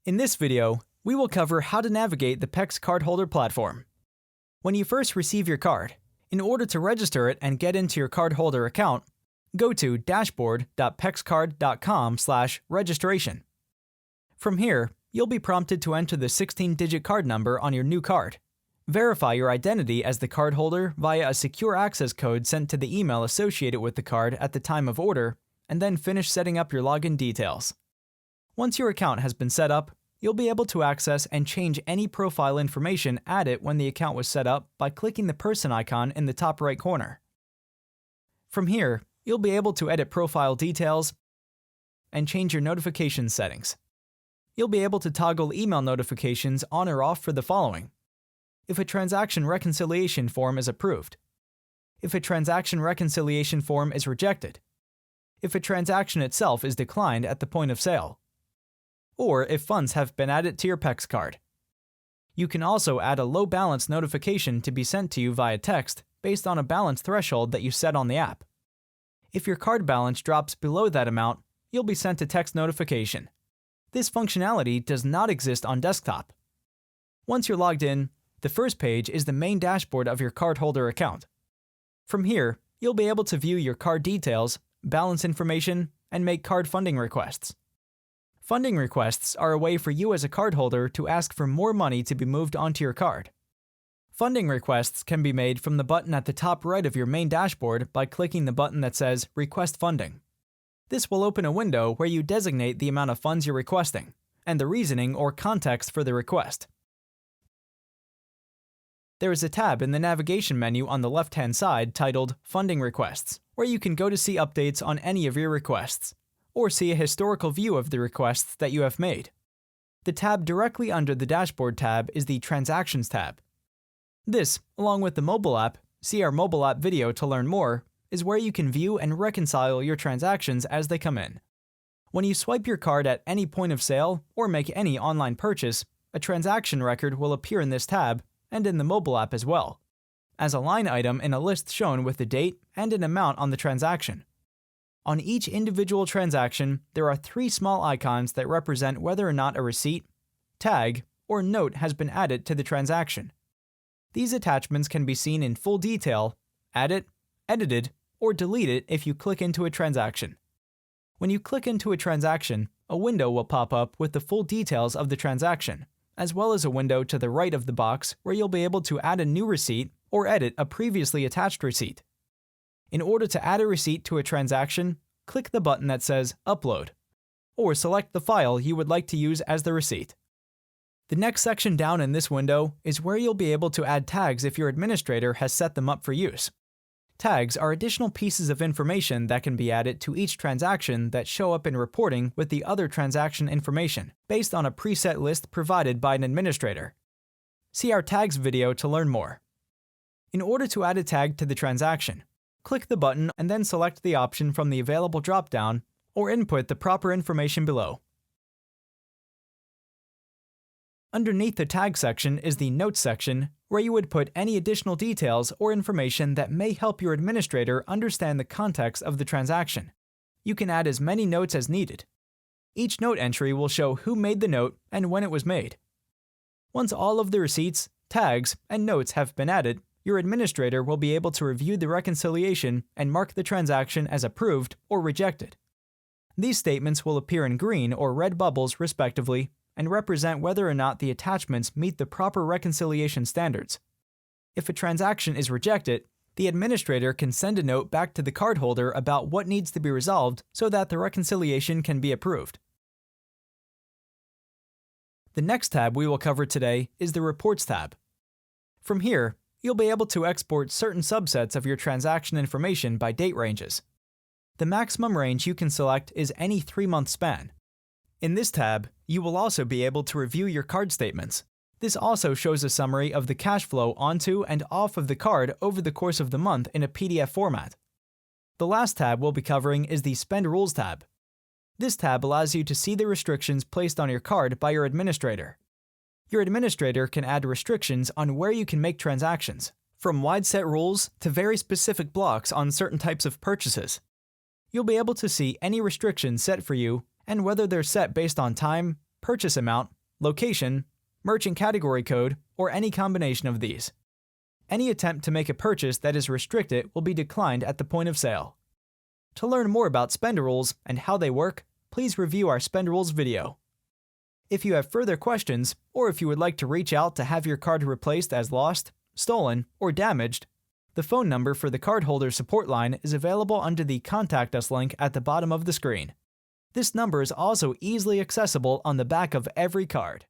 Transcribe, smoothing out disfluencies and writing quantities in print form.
In this video, we will cover how to navigate the PEX cardholder platform. When you first receive your card, in order to register it and get into your cardholder account, go to dashboard.pexcard.com/registration. From here, you'll be prompted to enter the 16-digit card number on your new card. Verify your identity as the cardholder via a secure access code sent to the email associated with the card at the time of order, and then finish setting up your login details. Once your account has been set up, you'll be able to access and change any profile information added when the account was set up by clicking the person icon in the top right corner. From here, you'll be able to edit profile details and change your notification settings. You'll be able to toggle email notifications on or off for the following: if a transaction reconciliation form is approved, if a transaction reconciliation form is rejected, if a transaction itself is declined at the point of sale, or if funds have been added to your PEX card. You can also add a low balance notification to be sent to you via text based on a balance threshold that you set on the app. If your card balance drops below that amount, you'll be sent a text notification. This functionality does not exist on desktop. Once you're logged in, the first page is the main dashboard of your cardholder account. From here, you'll be able to view your card details, balance information, and make card funding requests. Funding requests are a way for you as a cardholder to ask for more money to be moved onto your card. Funding requests can be made from the button at the top right of your main dashboard by clicking the button that says Request Funding. This will open a window where you designate the amount of funds you're requesting and the reasoning or context for the request. There is a tab in the navigation menu on the left-hand side titled Funding Requests, where you can go to see updates on any of your requests, or see a historical view of the requests that you have made. The tab directly under the Dashboard tab is the Transactions tab. This, along with the mobile app, see our mobile app video to learn more, is where you can view and reconcile your transactions as they come in. When you swipe your card at any point of sale or make any online purchase, a transaction record will appear in this tab and in the mobile app as well, as a line item in a list shown with the date and an amount on the transaction. On each individual transaction, there are 3 small icons that represent whether or not a receipt, tag, or note has been added to the transaction. These attachments can be seen in full detail, added, edited, or deleted if you click into a transaction. When you click into a transaction, a window will pop up with the full details of the transaction, as well as a window to the right of the box where you'll be able to add a new receipt or edit a previously attached receipt. In order to add a receipt to a transaction, click the button that says Upload, or select the file you would like to use as the receipt. The next section down in this window is where you'll be able to add tags if your administrator has set them up for use. Tags are additional pieces of information that can be added to each transaction that show up in reporting with the other transaction information, based on a preset list provided by an administrator. See our tags video to learn more. In order to add a tag to the transaction, click the button and then select the option from the available drop-down or input the proper information below. Underneath the tag section is the notes section, where you would put any additional details or information that may help your administrator understand the context of the transaction. You can add as many notes as needed. Each note entry will show who made the note and when it was made. Once all of the receipts, tags, and notes have been added, your administrator will be able to review the reconciliation and mark the transaction as approved or rejected. These statements will appear in green or red bubbles respectively and represent whether or not the attachments meet the proper reconciliation standards. If a transaction is rejected, the administrator can send a note back to the cardholder about what needs to be resolved so that the reconciliation can be approved. The next tab we will cover today is the Reports tab. From here, you'll be able to export certain subsets of your transaction information by date ranges. The maximum range you can select is any 3-month span. In this tab, you will also be able to review your card statements. This also shows a summary of the cash flow onto and off of the card over the course of the month in a PDF format. The last tab we'll be covering is the Spend Rules tab. This tab allows you to see the restrictions placed on your card by your administrator. Your administrator can add restrictions on where you can make transactions, from wide set rules to very specific blocks on certain types of purchases. You'll be able to see any restrictions set for you and whether they're set based on time, purchase amount, location, merchant category code, or any combination of these. Any attempt to make a purchase that is restricted will be declined at the point of sale. To learn more about spend rules and how they work, please review our spend rules video. If you have further questions, or if you would like to reach out to have your card replaced as lost, stolen, or damaged, the phone number for the cardholder support line is available under the Contact Us link at the bottom of the screen. This number is also easily accessible on the back of every card.